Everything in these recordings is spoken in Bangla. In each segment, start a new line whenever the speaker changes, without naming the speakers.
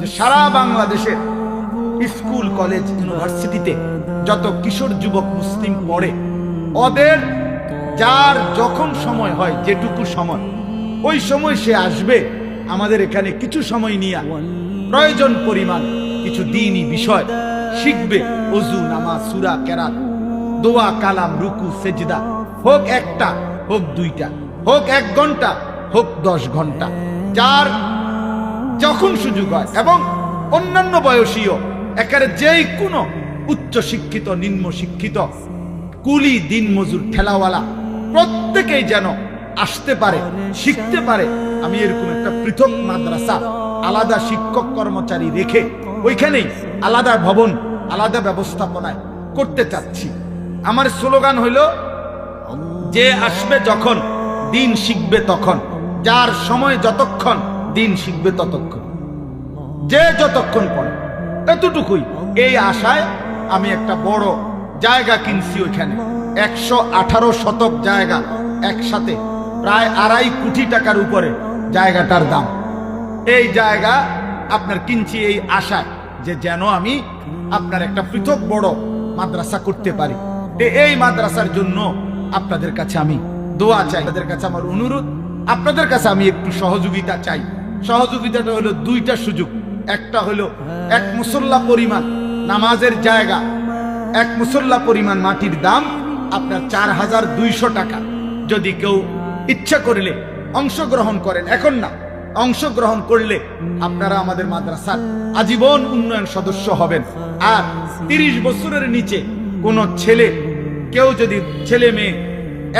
যে সারা বাংলাদেশে স্কুল কলেজ ইউনিভার্সিটিতে যত কিশোর যুবক মুসলিম পড়ে, ওদের যার যখন সময় হয়, যেটুকু সময়, ওই সময় সে আসবে আমাদের এখানে কিছু সময় নিয়ে প্রয়োজন পরিমাণ কিছু দ্বীনি বিষয় শিখবে। ওযু, নামাজ, সূরা, কেরাত, দোয়া, কালাম, রুকু, সেজদা, হোক একটা, হোক দুইটা, হোক 1 ঘন্টা, হোক 10 ঘন্টা, যার যখন সুযোগ হয়। এবং অন্যান্য বয়সীও একেবারে যেই কোনো উচ্চ শিক্ষিত, নিম্ন শিক্ষিত, কুলি, দিন মজুর, ঠেলাওয়ালা প্রত্যেকেই যেন আসতে পারে, শিখতে পারে। আমি এরকম একটা পৃথক মাদ্রাসা, আলাদা শিক্ষক কর্মচারী রেখে ওইখানেই আলাদা ভবন, আলাদা ব্যবস্থাপনায় করতে চাচ্ছি। আমার স্লোগান হইল, যে আসবে যখন দিন শিখবে তখন, যার সময় যতক্ষণ দিন শিখবে ততক্ষণ, যে যতক্ষণ পড়ে এতটুকুই। এই আশায় আমি একটা বড় জায়গা কিনছি ওইখানে, 118 শতক জায়গা, একসাথে প্রায় 2.5 কোটি টাকার উপরে জায়গাটার দাম। এই জায়গা আপনার কিনছি এই আশায় যে যেন আমি আপনার একটা পৃথক বড় মাদ্রাসা করতে পারি। এই মাদ্রাসার জন্য আপনাদের কাছে আমি দোয়া চাই, আপনাদের কাছে আমার অনুরোধ, আপনাদের কাছে আমি একটু সহযোগিতা চাই। সহযোগিতাটা হলো 2টা সুযোগ। একটা হলো 1 মুসল্লা পরিমাণ নামাজের জায়গা, 1 মুসল্লা পরিমাণ মাটির দাম আপনার 4200 টাকা। যদি কেউ ইচ্ছা করলে অংশগ্রহণ করেন, এখন না, অংশগ্রহণ করলে আপনারা আমাদের মাদ্রাসার আজীবন উন্নয়ন সদস্য হবেন। আর 30 বছরের নিচে কোন ছেলে, কেউ যদি ছেলে মেয়ে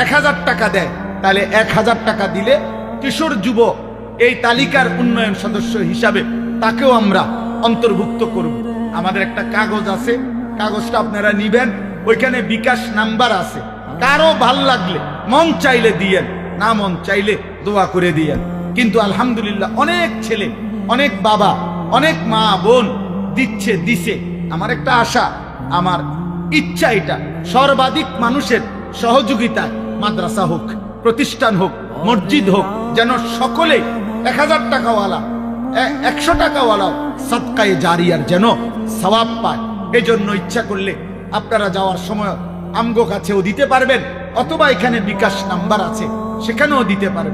1000 টাকা দেয়, তাহলে 1000 টাকা দিলে কিশোর যুব এই তালিকার উন্নয়ন সদস্য হিসাবে তাকেও আমরা অন্তর্ভুক্ত করব। আমাদের একটা কাগজ আছে, কাগজটা আপনারা নিবেন, ওইখানে বিকাশ নাম্বার আছে। কারো ভাল লাগলে মন চাইলে দিয়েন, না মন চাইলে দোয়া করে দিয়েন। কিন্তু আলহামদুলিল্লাহ অনেক ছেলে, অনেক বাবা, অনেক মা বোন দিছে। আমার একটা আশা, আমার ইচ্ছা, এটা সর্বাধিক মানুষের সহযোগিতায় মাদ্রাসা হোক, প্রতিষ্ঠান হোক, মসজিদ হোক, যেন সকলে 1000 টাকাওয়ালা, 100 টাকাওয়ালা সাদকায়ে জারিয়ার যেন সওয়াব পায়। এই জন্য ইচ্ছা করলে আপনারা যাওয়ার সময় আমগো কাছেও দিতে পারবেন, অথবা এখানে বিকাশ নাম্বার আছে, সেখানেও দিতে পারবেন।